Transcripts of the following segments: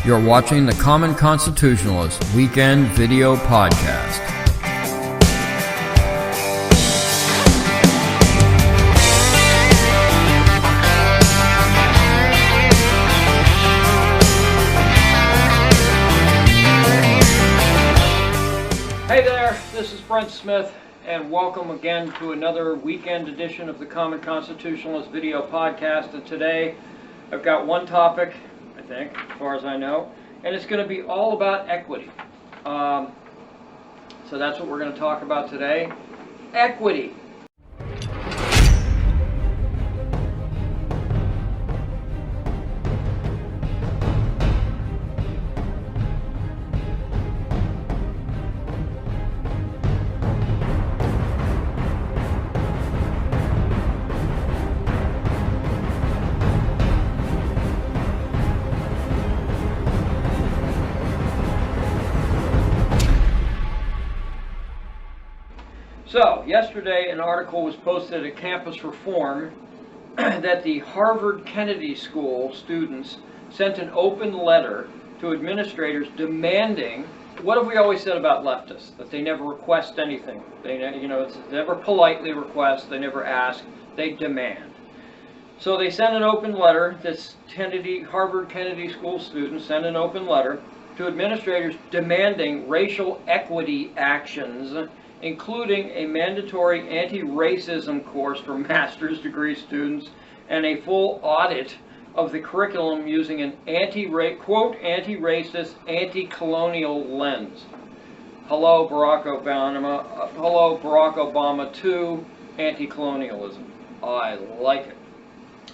You're watching the Common Constitutionalist Weekend Video Podcast. Hey there, this is Brent Smith, and welcome again to another weekend edition of the Common Constitutionalist Video Podcast. And today, I've got one topic, I think, as far as I know, and it's going to be all about equity. So that's what we're going to talk about today. Equity. So, yesterday an article was posted at Campus Reform that the Harvard Kennedy School students sent an open letter to administrators demanding, what have we always said about leftists? That they never request anything. It's never politely request, they never ask, they demand. So they sent an open letter, this Harvard Kennedy School students sent an open letter to administrators demanding racial equity actions, including a mandatory anti-racism course for master's degree students and a full audit of the curriculum using an anti-racist, anti-colonial lens. Hello, Barack Obama to anti-colonialism. I like it.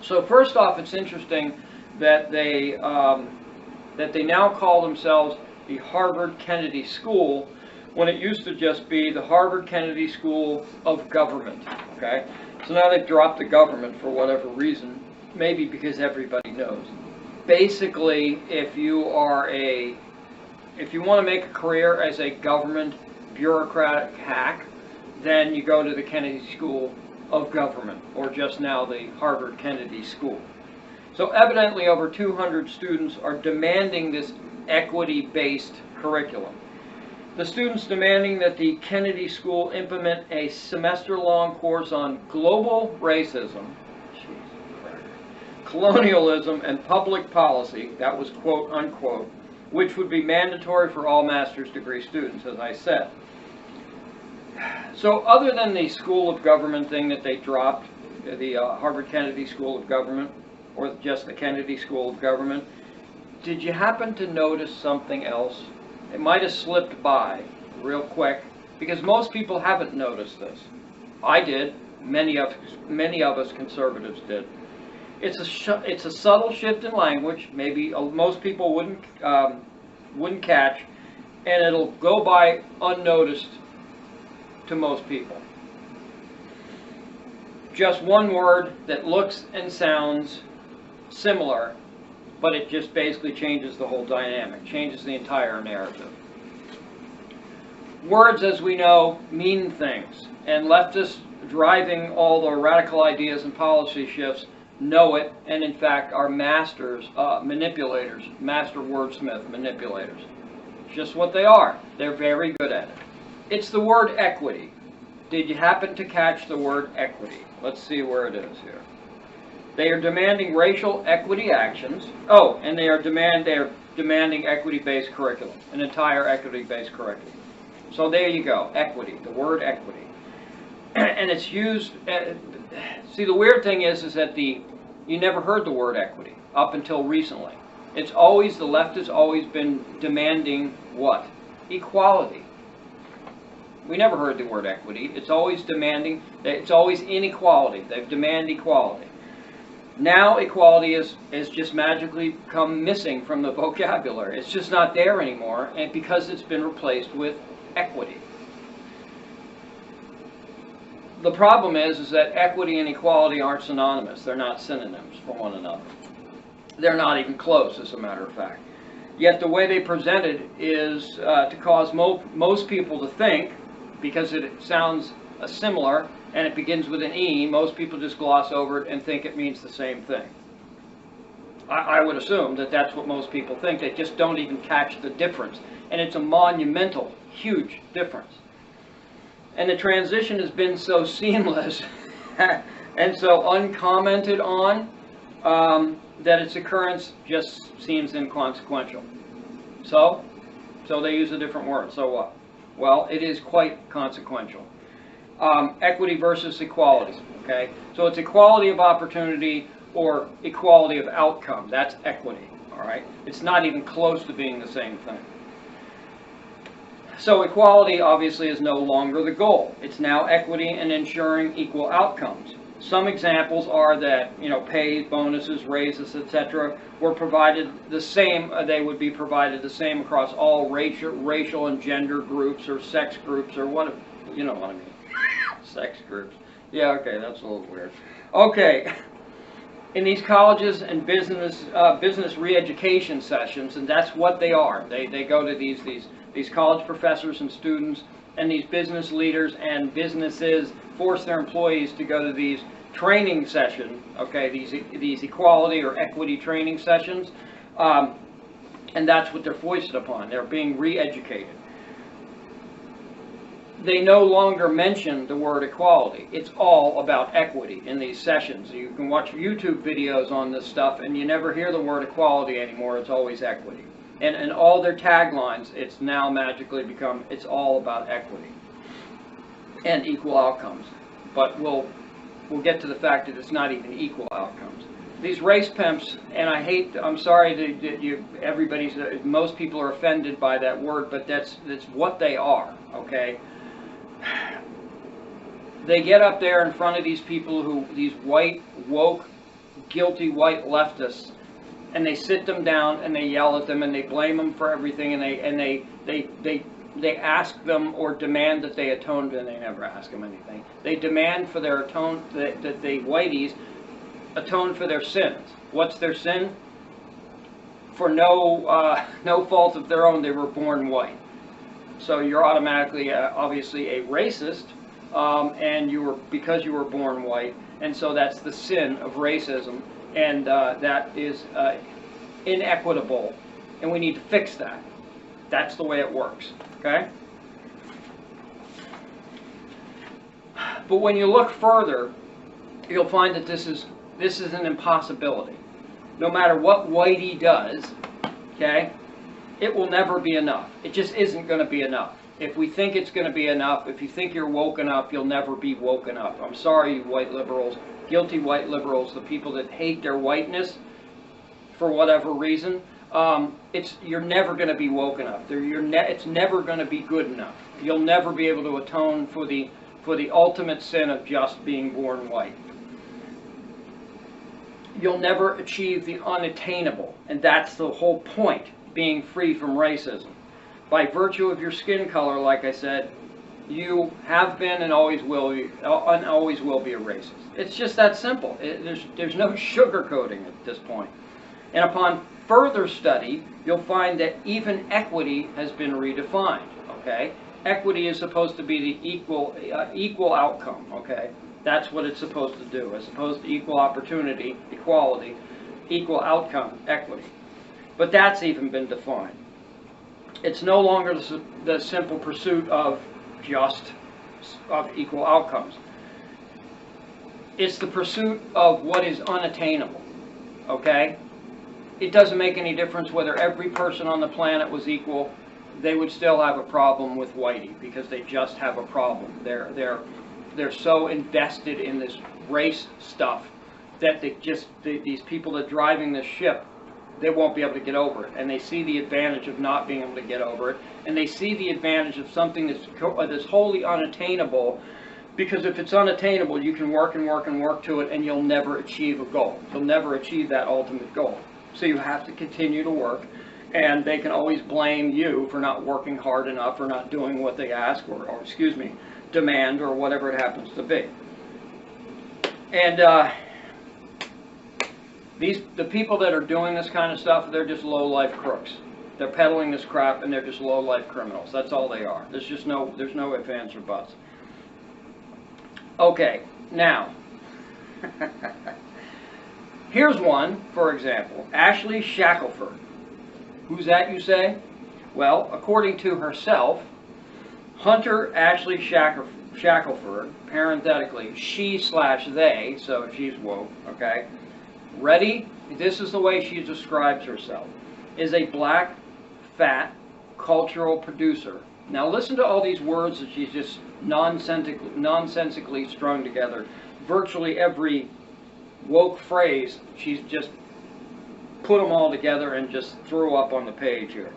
So first off, it's interesting that they now call themselves the Harvard Kennedy School, when it used to just be the Harvard Kennedy School of Government, okay? So now they've dropped the government for whatever reason, maybe because everybody knows. Basically, if you want to make a career as a government bureaucratic hack, then you go to the Kennedy School of Government, or just now the Harvard Kennedy School. So evidently over 200 students are demanding this equity-based curriculum. The students demanding that the Kennedy School implement a semester-long course on global racism, colonialism, and public policy, that was quote unquote, which would be mandatory for all master's degree students, as I said. So other than the School of Government thing that they dropped, the Harvard Kennedy School of Government, or just the Kennedy School of Government, did you happen to notice something else? It might have slipped by real quick, because most people haven't noticed this. I did. Many of us conservatives did. It's a subtle shift in language. Maybe most people wouldn't catch, and it'll go by unnoticed to most people. Just one word that looks and sounds similar, but it just basically changes the whole dynamic, changes the entire narrative. Words, as we know, mean things, and leftists driving all the radical ideas and policy shifts know it, and in fact are masters, manipulators, master wordsmith manipulators. It's just what they are. They're very good at it. It's the word equity. Did you happen to catch the word equity? Let's see where it is here. They are demanding racial equity actions. Oh, and they are demanding equity-based curriculum, an entire equity-based curriculum. So there you go, equity, the word equity. And it's used, see, the weird thing is that you never heard the word equity up until recently. The left has always been demanding what? Equality. We never heard the word equity. It's always demanding, it's always inequality. They demand equality. Now equality is just magically come missing from the vocabulary. It's just not there anymore, and because it's been replaced with equity. The problem is that equity and equality aren't synonymous. They're not synonyms for one another. They're not even close, as a matter of fact. Yet the way they present it is to cause most people to think, because it sounds a similar, and it begins with an E, most people just gloss over it and think it means the same thing. I would assume that that's what most people think. They just don't even catch the difference. And it's a monumental, huge difference. And the transition has been so seamless and so uncommented on that its occurrence just seems inconsequential. So they use a different word. So what? Well, it is quite consequential. Equity versus equality. Okay, so it's equality of opportunity or equality of outcome. That's equity. All right, it's not even close to being the same thing. So equality obviously is no longer the goal. It's now equity and ensuring equal outcomes. Some examples are that, pay, bonuses, raises, etc. were provided the same. They would be provided the same across all racial and gender groups or sex groups or what, you know what I mean. Sex groups. Yeah, okay, that's a little weird. Okay. In these colleges and business re-education sessions, and that's what they are. They go to these college professors and students, and these business leaders and businesses force their employees to go to these training sessions, okay, these equality or equity training sessions, and that's what they're foisted upon. They're being re-educated. They no longer mention the word equality. It's all about equity in these sessions. You can watch YouTube videos on this stuff, and you never hear the word equality anymore. It's always equity. And all their taglines, it's now magically become, it's all about equity and equal outcomes. But we'll get to the fact that it's not even equal outcomes. These race pimps, and I'm sorry that most people are offended by that word, but that's what they are, okay? They get up there in front of these people these white, woke, guilty white leftists, and they sit them down and they yell at them and they blame them for everything, and they ask them or demand that they atone, and they never ask them anything. They demand for their that they whiteys atone for their sins. What's their sin? For no fault of their own, they were born white. So you're automatically, obviously, a racist, and because you were born white, and so that's the sin of racism, and that is inequitable, and we need to fix that. That's the way it works. Okay. But when you look further, you'll find that this is an impossibility. No matter what whitey does, okay, it will never be enough. It just isn't going to be enough. If we think it's going to be enough, if you think you're woken up, you'll never be woken up. I'm sorry, you white liberals, guilty white liberals, the people that hate their whiteness for whatever reason. You're never going to be woken up. It's never going to be good enough. You'll never be able to atone for the ultimate sin of just being born white. You'll never achieve the unattainable, and that's the whole point, being free from racism. By virtue of your skin color, like I said, you have been and always will be a racist. It's just that simple. There's no sugarcoating at this point. And upon further study, you'll find that even equity has been redefined. Okay, equity is supposed to be the equal outcome. Okay, that's what it's supposed to do, as opposed to equal opportunity, equality, equal outcome, equity. But that's even been defined. It's no longer the simple pursuit of equal outcomes. It's the pursuit of what is unattainable. Okay? It doesn't make any difference whether every person on the planet was equal. They would still have a problem with whitey, because they just have a problem. They're so invested in this race stuff that these people that are driving this ship, they won't be able to get over it. And they see the advantage of not being able to get over it. And they see the advantage of something that's wholly unattainable, because if it's unattainable, you can work and work and work to it, and you'll never achieve a goal. You'll never achieve that ultimate goal. So you have to continue to work, and they can always blame you for not working hard enough or not doing what they ask or demand, or whatever it happens to be. And the people that are doing this kind of stuff, they're just low-life crooks. They're peddling this crap, and they're just low-life criminals. That's all they are. There's no ifs, ands, or buts. Okay, now, here's one, for example, Ashley Shackelford. Who's that, you say? Well, according to herself, Hunter Ashley Shackelford, parenthetically, she/they, so she's woke, okay? Ready? This is the way she describes herself. Is a black, fat, cultural producer. Now listen to all these words that she's just nonsensically strung together. Virtually every woke phrase, she's just put them all together and just threw up on the page here.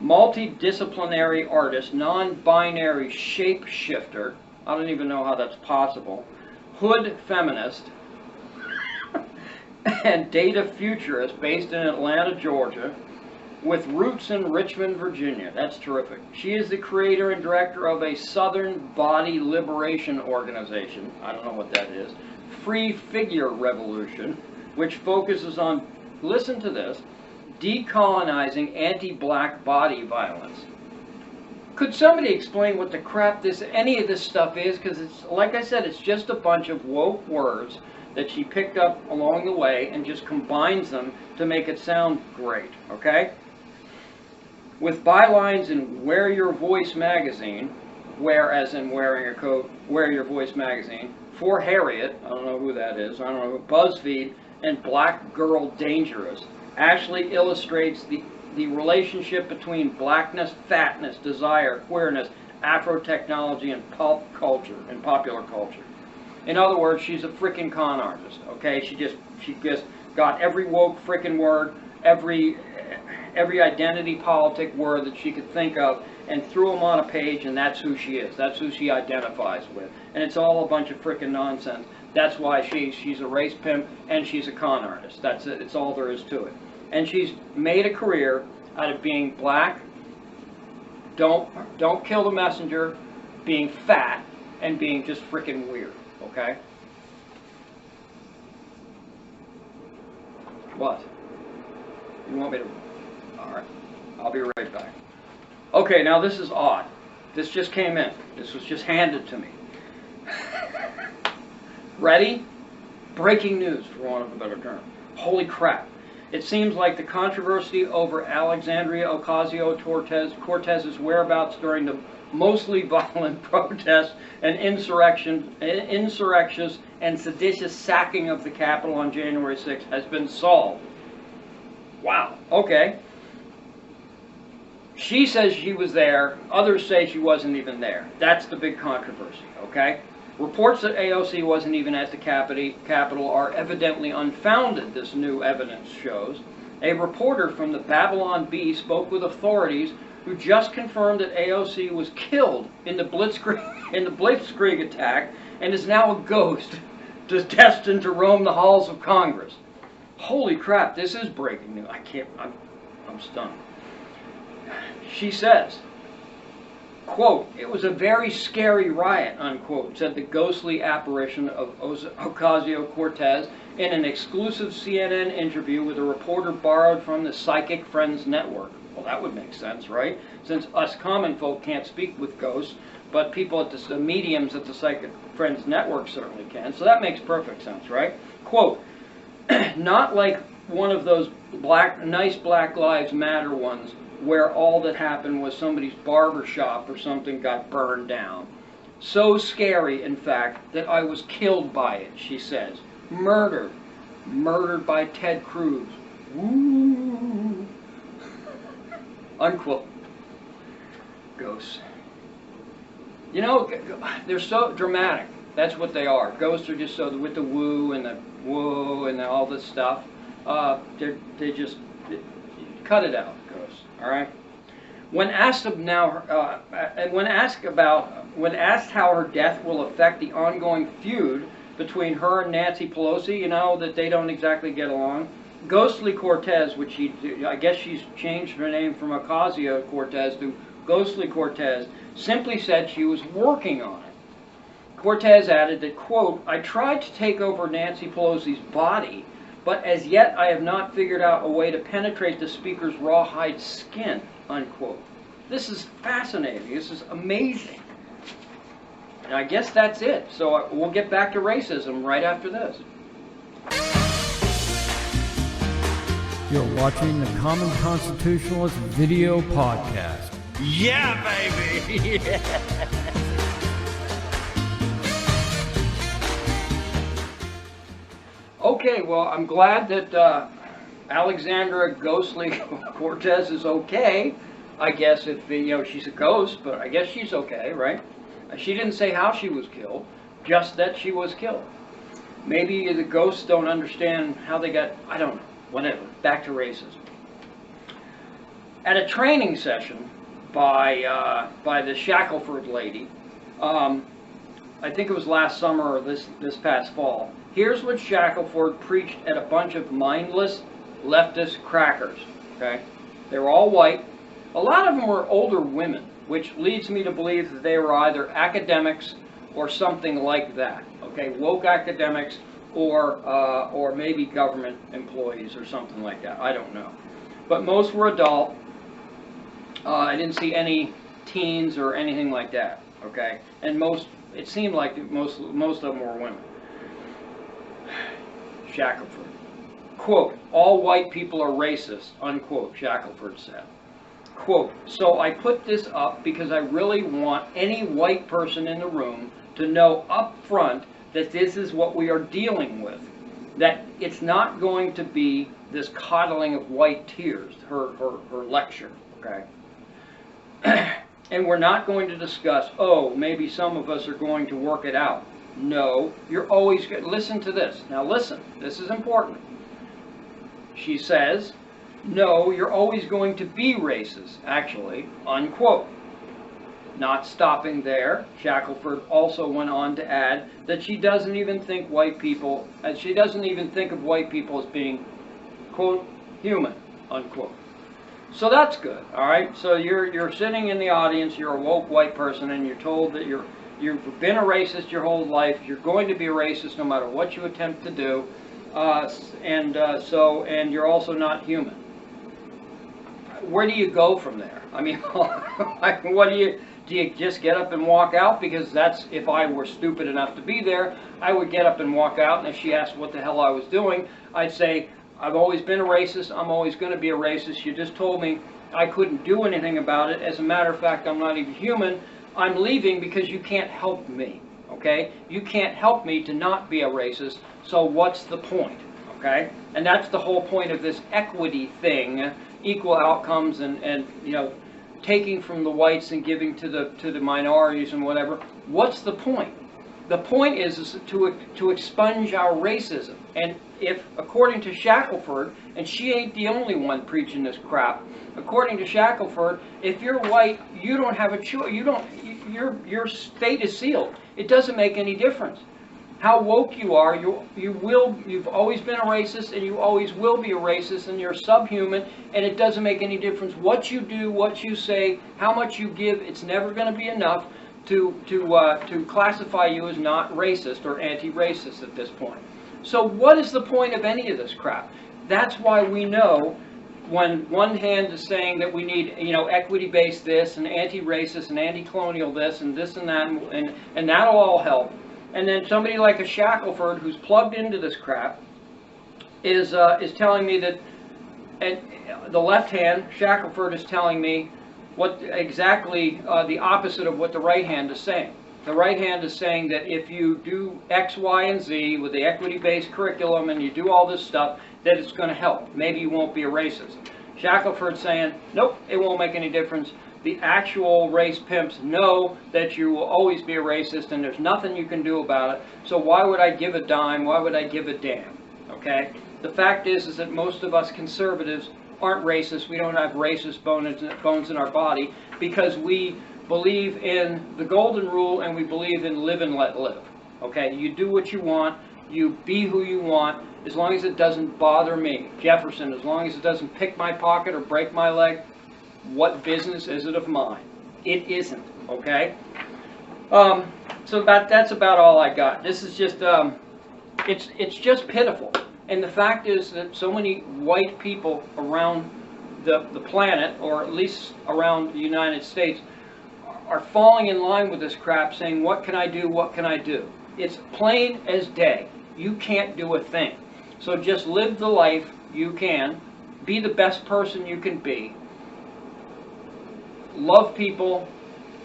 Multidisciplinary artist, non-binary shapeshifter, I don't even know how that's possible, hood feminist, and data futurist based in Atlanta, Georgia, with roots in Richmond, Virginia. That's terrific. She is the creator and director of a Southern Body Liberation Organization, I don't know what that is, Free Figure Revolution, which focuses on, listen to this, decolonizing anti-black body violence. Could somebody explain what the crap any of this stuff is? Because it's, like I said, it's just a bunch of woke words that she picked up along the way and just combines them to make it sound great, okay? With bylines in Wear Your Voice magazine, wear as in wearing a coat, Wear Your Voice magazine, For Harriet, I don't know who that is, I don't know, BuzzFeed, and Black Girl Dangerous. Ashley illustrates the relationship between blackness, fatness, desire, queerness, Afro-technology, and pop culture, and popular culture. In other words, she's a freaking con artist, okay? She just got every woke freaking word, every identity politic word that she could think of, and threw them on a page, and that's who she is. That's who she identifies with. And it's all a bunch of freaking nonsense. That's why she's a race pimp, and she's a con artist. That's it. It's all there is to it. And she's made a career out of being black, don't kill the messenger, being fat, and being just freaking weird, okay? What? You want me to? All right. I'll be right back. Okay, now this is odd. This just came in. This was just handed to me. Ready? Breaking news, for want of a better term. Holy crap. It seems like the controversy over Alexandria Ocasio-Cortez's whereabouts during the mostly violent protests and insurrections and seditious sacking of the Capitol on January 6th has been solved. Wow. Okay. She says she was there. Others say she wasn't even there. That's the big controversy, okay? Reports that AOC wasn't even at the Capitol are evidently unfounded, this new evidence shows. A reporter from the Babylon Bee spoke with authorities who just confirmed that AOC was killed in the Blitzkrieg attack and is now a ghost, destined to roam the halls of Congress. Holy crap, this is breaking news. I'm stunned. She says, quote, "It was a very scary riot," unquote, said the ghostly apparition of Ocasio-Cortez in an exclusive CNN interview with a reporter borrowed from the Psychic Friends Network. Well, that would make sense, right? Since us common folk can't speak with ghosts, but people at the mediums at the Psychic Friends Network certainly can. So that makes perfect sense, right? Quote, "Not like one of those nice Black Lives Matter ones where all that happened was somebody's barber shop or something got burned down. So scary, in fact, that I was killed by it," she says. Murdered by Ted Cruz. Woo! Unquote. Ghosts. You know, they're so dramatic. That's what they are. Ghosts are just so, with the woo and the whoa and all this stuff. They just cut it out, ghosts. All right. When asked how her death will affect the ongoing feud between her and Nancy Pelosi, you know that they don't exactly get along. Ghostly Cortez, which I guess she's changed her name from Ocasio Cortez to Ghostly Cortez, simply said she was working on it. Cortez added that, quote, "I tried to take over Nancy Pelosi's body, but as yet I have not figured out a way to penetrate the speaker's rawhide skin," unquote. This is fascinating. This is amazing. And I guess that's it. So we'll get back to racism right after this. You're watching the Common Constitutionalist video podcast. Yeah, baby! Okay, well, I'm glad that Alexandra Ghostly Cortez is okay. I guess if, she's a ghost, but I guess she's okay, right? She didn't say how she was killed, just that she was killed. Maybe the ghosts don't understand how they got, I don't know, whatever. Back to racism. At a training session by the Shackelford lady, I think it was last summer or this past fall, here's what Shackelford preached at a bunch of mindless leftist crackers, okay? They were all white. A lot of them were older women, which leads me to believe that they were either academics or something like that, okay? Woke academics or maybe government employees or something like that. I don't know. But most were adult. I didn't see any teens or anything like that, okay? And it seemed like most of them were women. Shackelford. Quote, all white people are racist, unquote, Shackelford said. Quote, so I put this up because I really want any white person in the room to know up front that this is what we are dealing with. That it's not going to be this coddling of white tears, her lecture, okay? And we're not going to discuss, oh, maybe some of us are going to work it out. No, you're always going to listen to this. Now listen, this is important. She says, no, you're always going to be racist, actually, unquote. Not stopping there, Shackelford also went on to add that she doesn't even think of white people as being, quote, human, unquote. So that's good, all right? So you're sitting in the audience, you're a woke white person, and you're told that you've been a racist your whole life, you're going to be a racist no matter what you attempt to do, and you're also not human. Where do you go from there? I mean, what do you just get up and walk out? Because that's, if I were stupid enough to be there, I would get up and walk out, and if she asked what the hell I was doing, I'd say, I've always been a racist, I'm always going to be a racist, you just told me I couldn't do anything about it, as a matter of fact, I'm not even human, I'm leaving because you can't help me, okay? You can't help me to not be a racist, so what's the point, okay? And that's the whole point of this equity thing, equal outcomes and taking from the whites and giving to the minorities and whatever. What's the point? The point is to expunge our racism. And if, according to Shackelford, and she ain't the only one preaching this crap, according to Shackelford, if you're white, you don't have a choice. Your fate is sealed. It doesn't make any difference. How woke you are, you've always been a racist, and you always will be a racist, and you're subhuman, and it doesn't make any difference what you do, what you say, how much you give. It's never going to be enough to classify you as not racist or anti-racist at this point. So what is the point of any of this crap? That's why we know when one hand is saying that we need, equity-based this and anti-racist and anti-colonial this and that, and that'll all help. And then somebody like a Shackelford who's plugged into this crap is telling me that, and the left hand, Shackelford, is telling me what exactly the opposite of what the right hand is saying. The right hand is saying that if you do X, Y, and Z with the equity-based curriculum and you do all this stuff, that it's going to help. Maybe you won't be a racist. Shackelford's saying, nope, it won't make any difference. The actual race pimps know that you will always be a racist and there's nothing you can do about it. So why would I give a dime? Why would I give a damn? Okay? The fact is that most of us conservatives aren't racist. We don't have racist bones in our body because we believe in the golden rule and we believe in live and let live. Okay? You do what you want. You be who you want, as long as it doesn't bother me. Jefferson, as long as it doesn't pick my pocket or break my leg, what business is it of mine? It isn't, okay? So that's about all I got. This is just, it's just pitiful. And the fact is that so many white people around the planet, or at least around the United States, are falling in line with this crap, saying, what can I do, what can I do? It's plain as day. You can't do a thing. So just live the life you can. Be the best person you can be. Love people.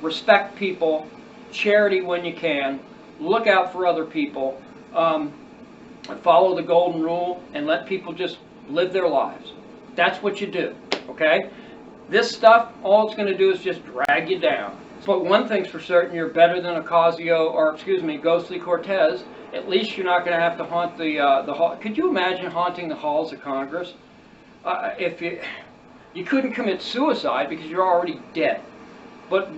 Respect people. Charity when you can. Look out for other people. Follow the golden rule and let people just live their lives. That's what you do, okay? This stuff, all it's going to do is just drag you down. But one thing's for certain, you're better than Ocasio, or excuse me, ghostly Cortez. At least you're not going to have to haunt the hall. Could you imagine haunting the halls of Congress? If you couldn't commit suicide because you're already dead. But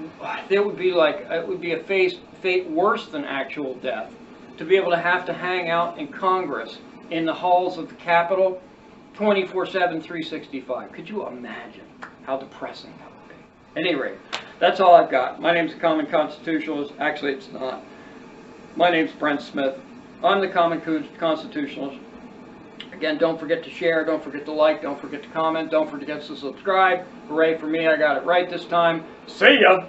there would be it would be a fate worse than actual death. To be able to hang out in Congress, in the halls of the Capitol, 24/7, 365. Could you imagine how depressing that would be? At any rate, that's all I've got. My name's the Common Constitutionalist. Actually, it's not. My name's Brent Smith. I'm the Common Constitutionalist. Again, don't forget to share, don't forget to like, don't forget to comment, don't forget to subscribe. Hooray for me, I got it right this time. See ya!